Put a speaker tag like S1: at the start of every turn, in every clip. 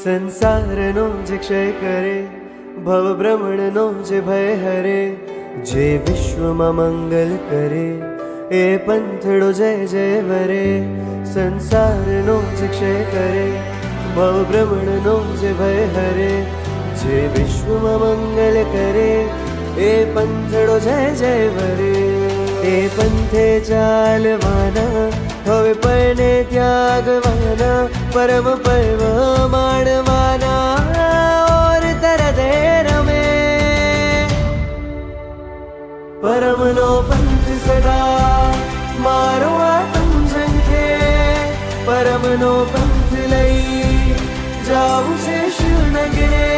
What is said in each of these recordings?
S1: સંસારનો જે ક્ષય કરે, ભવ ભ્રમણનો જે ભય હરે, જે વિશ્વમાં મંગલ કરે એ પંથડો જય જય વરે. સંસારનો જે ક્ષય કરે, ભવ ભ્રમણનો જે ભય હરે, જે વિશ્વમાં મંગલ કરે એ પંથડો જય જય વરે. એ પંથે ચાલવાના, હવે પરને ત્યાગવાના, પરમ પર્વ માણવાના ઓર તરદે રમે. પરમનો પંથ સદા મારો આત્મ ઝંખે, પરમનો પંથ લઈ જાવું છે શિવનગરે.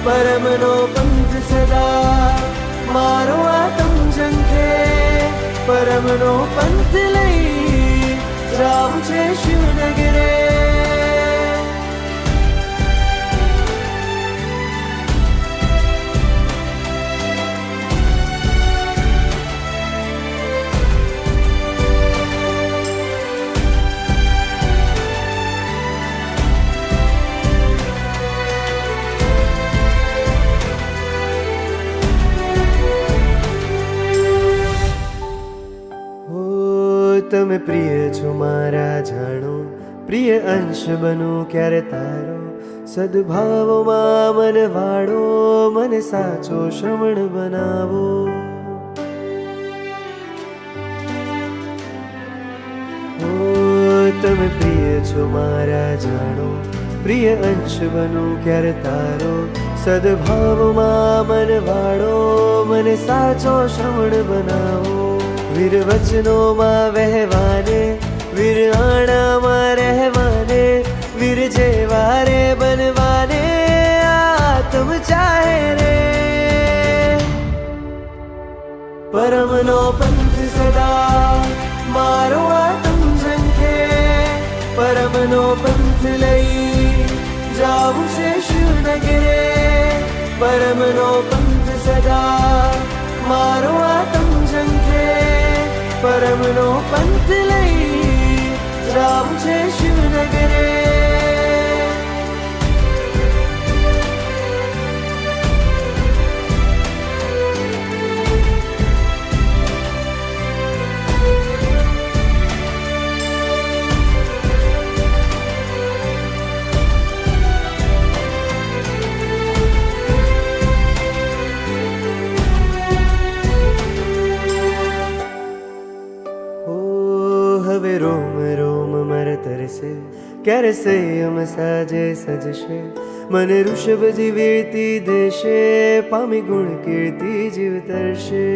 S1: પરમનો પંથ સદા મારો આત્મ ઝંખે, પરમનો પંથ લઈ જાવું છે શિવનગરે. તમે પ્રિય છો મારા જાણો, પ્રિય અંશ બનો ક્યારે તારો. સદભાવમાં મન વાળો, મને સાચો શ્રવણ બનાવો. તમે પ્રિય છો મારા જાણો, પ્રિય અંશ બનો ક્યારે તારો. સદભાવમાં મન વાળો, મને સાચો શ્રવણ બનાવો. વીર વચનોમાં વહેવાને, વીર આણામાં રહેવાને, વીર જેવા રે બનવાને આત્મ ચાહે રે. પરમનો પંથ સદા મારો આત્મ ઝંખે, પરમનો પંથ લઈ જાવું છે શિવનગરે. પરમનો પંથ સદા મારો આત્મ ઝંખે, પરમનો પંથ લઈ જાવું છે શિવનગરે. હવે રોમ રોમ મારે તરસે, ક્યારે સંયમ સાજે સજશે. મને ઋષભ જીવેતી દેશે, પામી ગુણ કીર્તિ જીવ તરશે.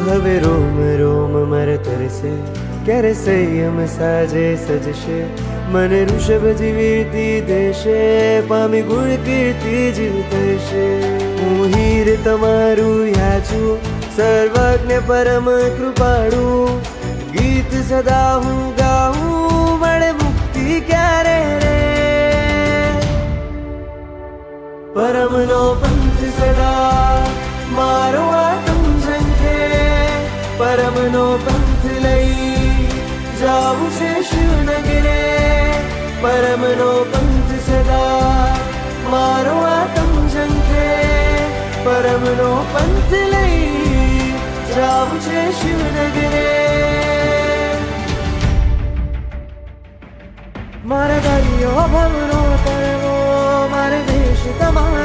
S1: હવે રોમ રોમ મારે તરસે, ક્યારે સંયમ સાજે સજશે. મને ઋષભ જીવેતી દેશે, પામી ગુણ કીર્તિ જીવ તરશે. હું હીર તમારું યાચું, સર્વજ્ઞ પરમ કૃપાળુ. ગીત સદા હું ગાઉં, મળે મુક્તિ ક્યારે રે. પરમનો પંથ સદા મારો આત્મ ઝંખે, પરમનો પંથ લઈ જાવું છે શિવનગરે. પરમનો પંથ સદા મારો આત્મ ઝંખે, પરમનો પંથ લઈ જાવું છે શિવનગરે. મારા ગાડીઓ ભવનો તરવો, મારે દેશ તમારો